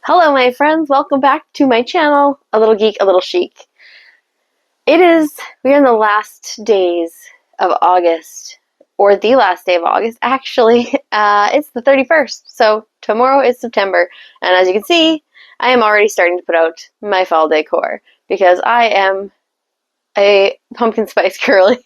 Hello, my friends. Welcome back to my channel, A Little Geek, A Little Chic. We're in the last days of August, or the last day of August, actually. It's the 31st, so tomorrow is September. And as you can see, I am already starting to put out my fall decor, because I am a pumpkin spice girly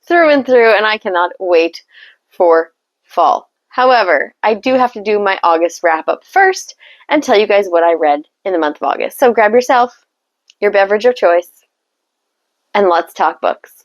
through and through, and I cannot wait for fall. However, I do have to do my August wrap-up first and tell you guys what I read in the month of August. So grab yourself your beverage of choice, and let's talk books.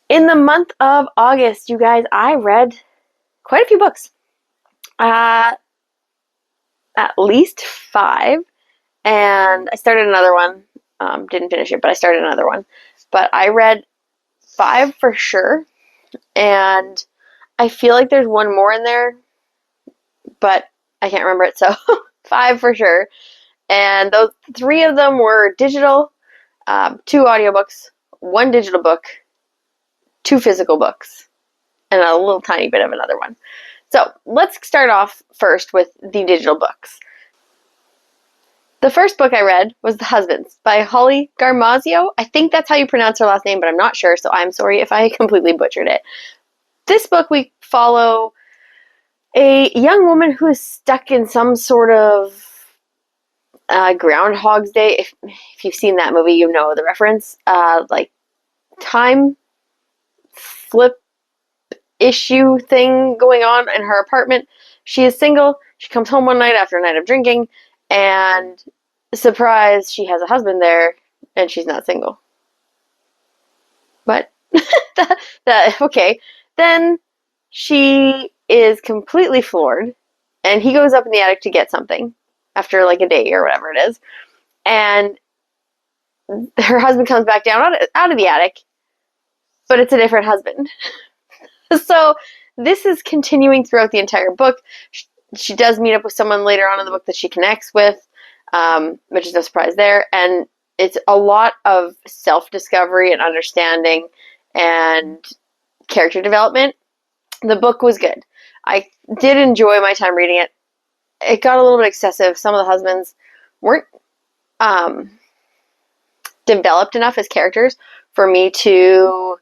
In the month of August, you guys, I read quite a few books. At least 5. And I started another one. Didn't finish it, but I started another one. But I read 5 for sure. And I feel like there's one more in there, but I can't remember it, so 5 for sure. And those 3 of them were digital, 2 audiobooks, 1 digital book, 2 physical books, and a little tiny bit of another one. So let's start off first with the digital books. The first book I read was The Husbands by Holly Garmazio. I think that's how you pronounce her last name, but I'm not sure, so I'm sorry if I completely butchered it. This book, we follow a young woman who is stuck in some sort of Groundhog's Day. If you've seen that movie, you know the reference. Like time flip issue thing going on in her apartment. She is single. She comes home one night after a night of drinking, and surprise, she has a husband there, and she's not single. But okay. Then she is completely floored, and he goes up in the attic to get something after like a day or whatever it is, and her husband comes back down out of the attic, but it's a different husband. So this is continuing throughout the entire book. She does meet up with someone later on in the book that she connects with, which is no surprise there, and it's a lot of self-discovery and understanding and character development. The book was good. I did enjoy my time reading it. It got a little bit excessive. Some of the husbands weren't developed enough as characters for me to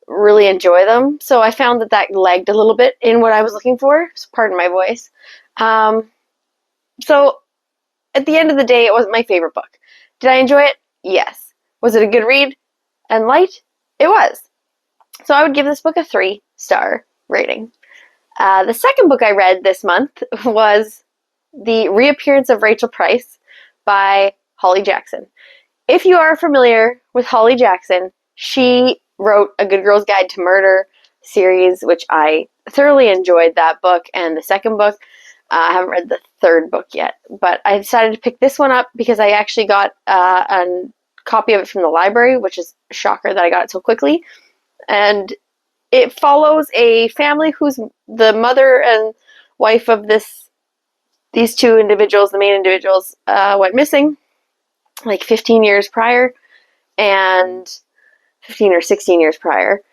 really enjoy them. So I found that lagged a little bit in what I was looking for. So pardon my voice. So at the end of the day, it wasn't my favorite book. Did I enjoy it? Yes. Was it a good read and light? It was. So I would give this book a 3-star rating. The second book I read this month was The Reappearance of Rachel Price by Holly Jackson. If you are familiar with Holly Jackson, she wrote A Good Girl's Guide to Murder series, which I thoroughly enjoyed that book, and the second book. I haven't read the third book yet, but I decided to pick this one up because I actually got a copy of it from the library, which is a shocker that I got it so quickly. And it follows a family who's the mother and wife of these 2 individuals, the main individuals, went missing like 15 years prior, and 15 or 16 years prior.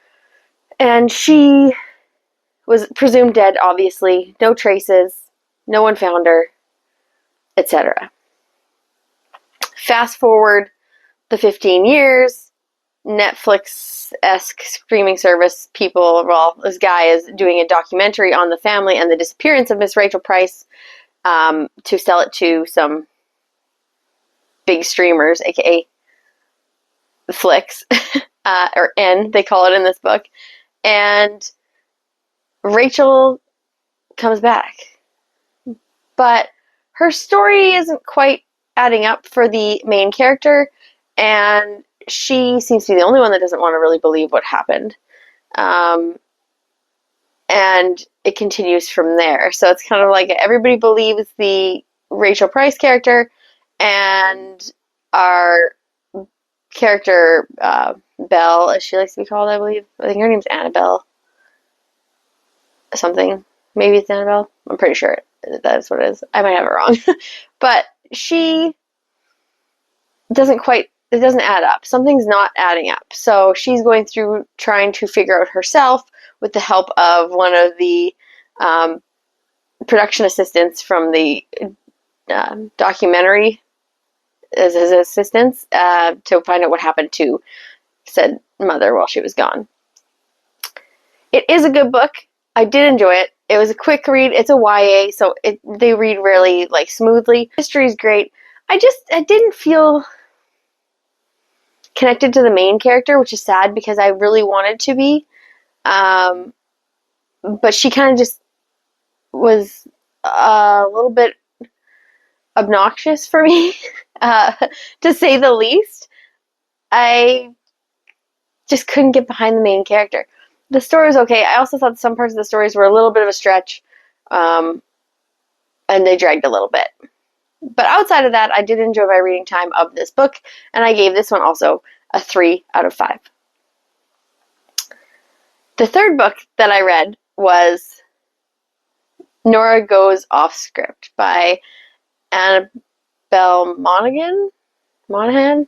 And she was presumed dead, obviously. No traces. No one found her, etc. Fast forward the 15 years, Netflix-esque streaming service people, well, this guy is doing a documentary on the family and the disappearance of Miss Rachel Price to sell it to some big streamers, aka the Flicks, or N, they call it in this book. And Rachel comes back. But her story isn't quite adding up for the main character, and she seems to be the only one that doesn't want to really believe what happened. And it continues from there. So it's kind of like everybody believes the Rachel Price character, and our character, Belle, as she likes to be called, I believe. I think her name's Annabelle. Something. Maybe it's Annabelle. I'm pretty sure that's what it is. I might have it wrong. But she doesn't quite, it doesn't add up. Something's not adding up. So she's going through trying to figure out herself with the help of one of the production assistants from the documentary as his assistants to find out what happened to said mother while she was gone. It is a good book. I did enjoy it. It was a quick read. It's a YA, so they read really like smoothly. History is great. I didn't feel connected to the main character, which is sad because I really wanted to be. But she kind of just was a little bit obnoxious for me, to say the least. I just couldn't get behind the main character. The story was okay. I also thought some parts of the stories were a little bit of a stretch, and they dragged a little bit. But outside of that, I did enjoy my reading time of this book, and I gave this one also a 3 out of 5. The third book that I read was Nora Goes Off Script by Annabelle Monaghan? I'm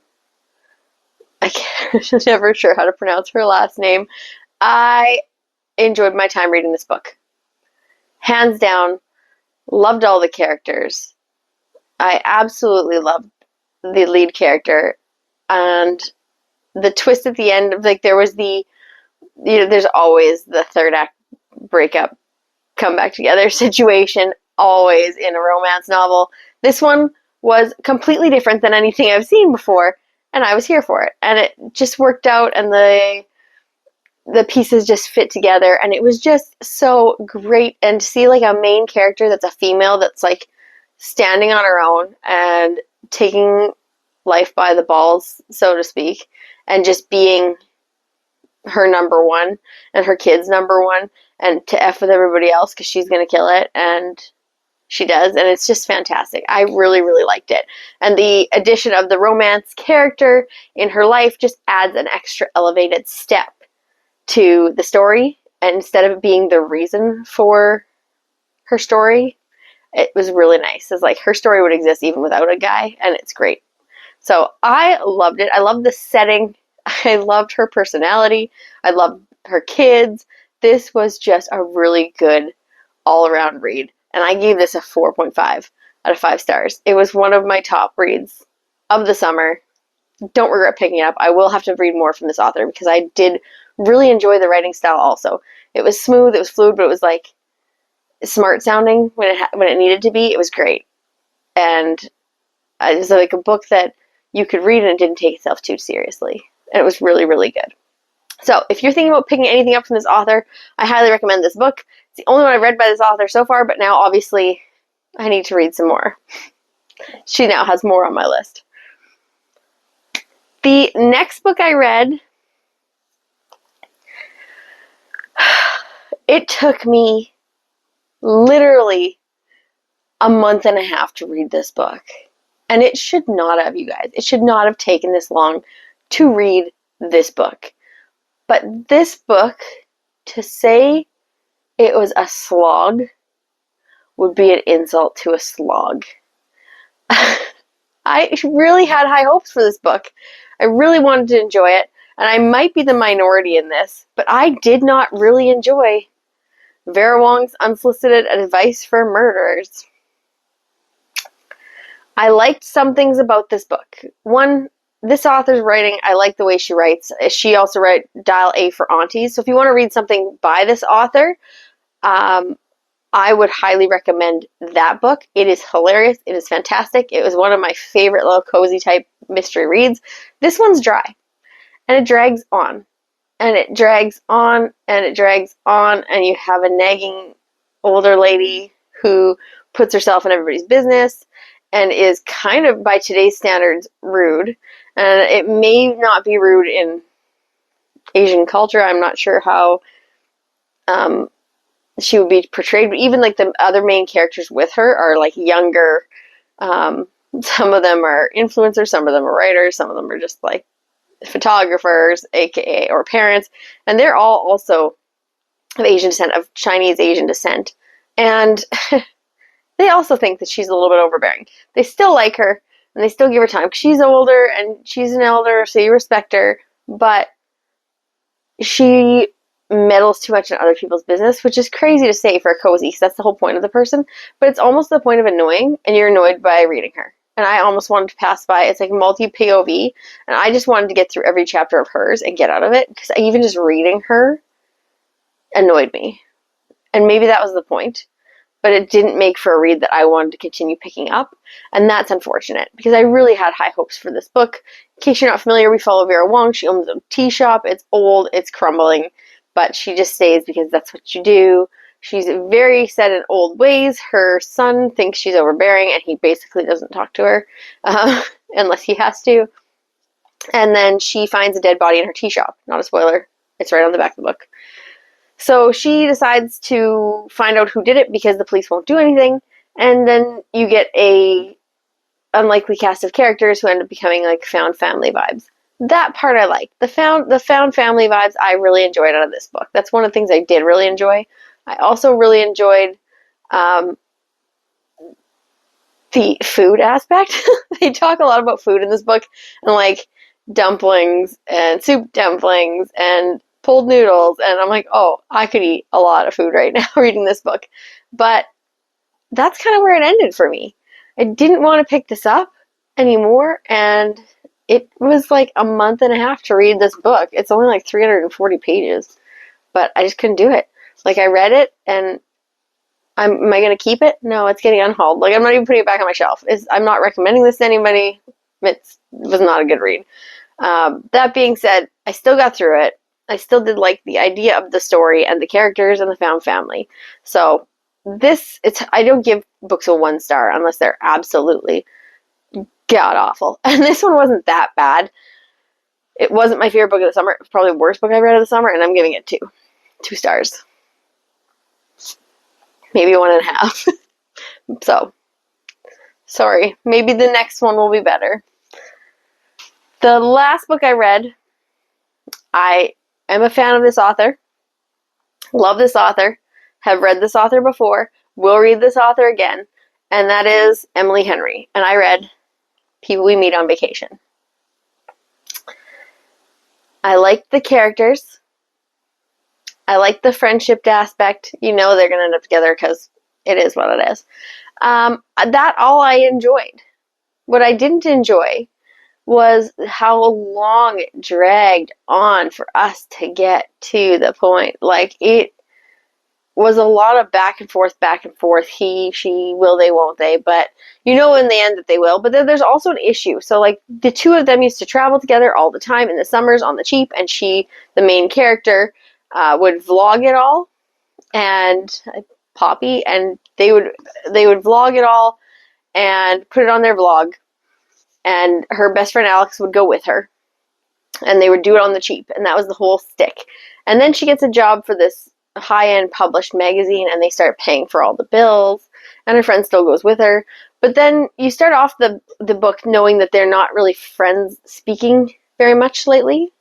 never sure how to pronounce her last name. I enjoyed my time reading this book. Hands down, loved all the characters. I absolutely loved the lead character. And the twist at the end, like there was there's always the third act breakup, come back together situation, always in a romance novel. This one was completely different than anything I've seen before, and I was here for it. And it just worked out, and the pieces just fit together, and it was just so great. And to see like a main character that's a female that's like standing on her own and taking life by the balls, so to speak, and just being her number one and her kid's number one, and to F with everybody else because she's going to kill it, and she does, and it's just fantastic. I really, really liked it. And the addition of the romance character in her life just adds an extra elevated step to the story, and instead of it being the reason for her story, it was really nice. It's like her story would exist even without a guy, and it's great. So I loved it. I loved the setting. I loved her personality. I loved her kids. This was just a really good all-around read, and I gave this a 4.5 out of 5 stars. It was one of my top reads of the summer. Don't regret picking it up. I will have to read more from this author because I did really enjoy the writing style also. It was smooth, it was fluid, but it was like smart sounding when it needed to be. It was great. And it was like a book that you could read and it didn't take itself too seriously. And it was really, really good. So if you're thinking about picking anything up from this author, I highly recommend this book. It's the only one I've read by this author so far, but now obviously I need to read some more. She now has more on my list. The next book I read, it took me literally a month and a half to read this book. And it should not have, you guys. It should not have taken this long to read this book. But this book, to say it was a slog would be an insult to a slog. I really had high hopes for this book. I really wanted to enjoy it, and I might be the minority in this, but I did not really enjoy Vera Wong's Unsolicited Advice for Murderers. I liked some things about this book. One, this author's writing, I like the way she writes. She also wrote Dial A for Aunties, so if you want to read something by this author, I would highly recommend that book. It is hilarious. It is fantastic. It was one of my favorite little cozy type mystery reads. This one's dry, and it drags on, and it drags on, and it drags on, and you have a nagging older lady who puts herself in everybody's business and is kind of, by today's standards, rude, And it may not be rude in Asian culture. I'm not sure how she would be portrayed, but even like the other main characters with her are like younger. Some of them are influencers, some of them are writers, some of them are just like photographers, aka, or parents, and they're all also of Asian descent, of Chinese Asian descent. And they also think that she's a little bit overbearing. They still like her, and they still give her time. She's older, and she's an elder, so you respect her, but she meddles too much in other people's business, which is crazy to say for a cozy, because that's the whole point of the person, but it's almost to the point of annoying, and you're annoyed by reading her. And I almost wanted to pass by. It's like multi-POV, and I just wanted to get through every chapter of hers and get out of it, because even just reading her annoyed me. And maybe that was the point, but it didn't make for a read that I wanted to continue picking up, and that's unfortunate, because I really had high hopes for this book. In case you're not familiar, we follow Vera Wong. She owns a tea shop. It's old, it's crumbling, but she just stays because that's what you do. She's very set in old ways. Her son thinks she's overbearing, and he basically doesn't talk to her unless he has to. And then she finds a dead body in her tea shop. Not a spoiler. It's right on the back of the book. So she decides to find out who did it because the police won't do anything. And then you get a unlikely cast of characters who end up becoming like found family vibes. That part I like. The found family vibes I really enjoyed out of this book. That's one of the things I did really enjoy. I also really enjoyed the food aspect. They talk a lot about food in this book, and like dumplings and soup dumplings and pulled noodles, and I'm like, oh, I could eat a lot of food right now reading this book. But that's kind of where it ended for me. I didn't want to pick this up anymore, and it was like a month and a half to read this book. It's only like 340 pages, but I just couldn't do it. Like, I read it, and am I going to keep it? No, it's getting unhauled. Like, I'm not even putting it back on my shelf. I'm not recommending this to anybody. It was not a good read. That being said, I still got through it. I still did like the idea of the story and the characters and the found family. So I don't give books a 1 star unless they're absolutely god awful. And this one wasn't that bad. It wasn't my favorite book of the summer. It was probably the worst book I read of the summer, and I'm giving it 2 stars. Maybe 1.5. So, sorry. Maybe the next one will be better. The last book I read, I am a fan of this author. Love this author. Have read this author before. Will read this author again. And that is Emily Henry. And I read People We Meet on Vacation. I liked the characters. I liked the friendship aspect. You know they're going to end up together because it is what it is. That all I enjoyed. What I didn't enjoy was how long it dragged on for us to get to the point. Like, it was a lot of back and forth. He, she, will they, won't they, but you know in the end that they will. But then there's also an issue. So, like, the two of them used to travel together all the time in the summers on the cheap, and she, the main character, would vlog it all, and Poppy, and they would vlog it all and put it on their vlog, and her best friend Alex would go with her, and they would do it on the cheap, and that was the whole stick. And then she gets a job for this high-end published magazine, and they start paying for all the bills, and her friend still goes with her. But then you start off the book knowing that they're not really friends speaking very much lately,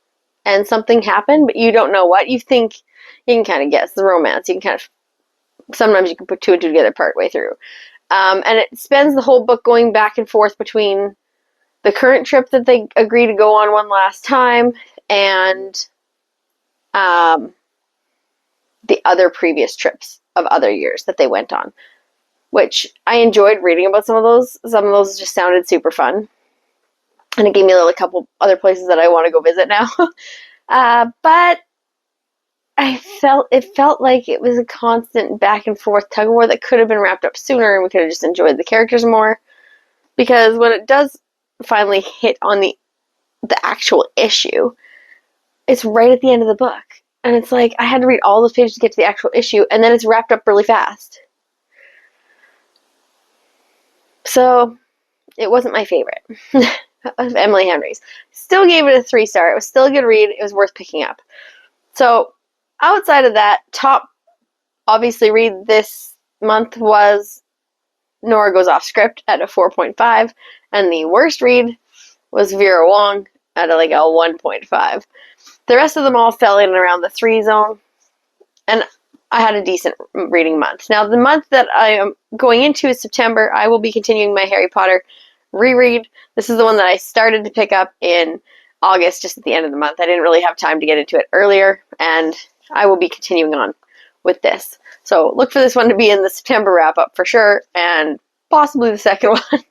and something happened, but you don't know what. You think, you can kind of guess the romance. You can kind of, sometimes you can put 2 and 2 together part way through. And it spends the whole book going back and forth between the current trip that they agree to go on one last time and the other previous trips of other years that they went on, which I enjoyed reading about some of those. Some of those just sounded super fun, and it gave me a couple other places that I want to go visit now. But it felt like it was a constant back and forth tug of war that could have been wrapped up sooner, and we could have just enjoyed the characters more. Because when it does finally hit on the actual issue, it's right at the end of the book. And it's like, I had to read all those pages to get to the actual issue, and then it's wrapped up really fast. So, it wasn't my favorite. of Emily Henry's. Still gave it a 3-star. It was still a good read. It was worth picking up. So outside of that, top obviously read this month was Nora Goes Off Script at a 4.5, and the worst read was Vera Wong at a 1.5. The rest of them all fell in around the 3 zone, and I had a decent reading month. Now, the month that I am going into is September. I will be continuing my Harry Potter reread. This is the one that I started to pick up in August, just at the end of the month. I didn't really have time to get into it earlier, and I will be continuing on with this. So look for this one to be in the September wrap-up for sure, and possibly the second one,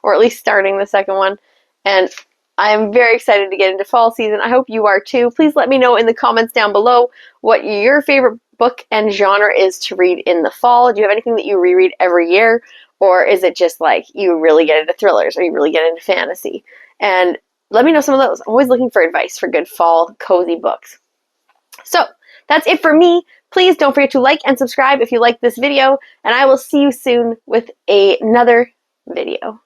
or at least starting the second one. And I am very excited to get into fall season. I hope you are too. Please let me know in the comments down below what your favorite book and genre is to read in the fall. Do you have anything that you reread every year? Or is it just like you really get into thrillers or you really get into fantasy? And let me know some of those. I'm always looking for advice for good fall cozy books. So that's it for me. Please don't forget to like and subscribe if you like this video, and I will see you soon with another video.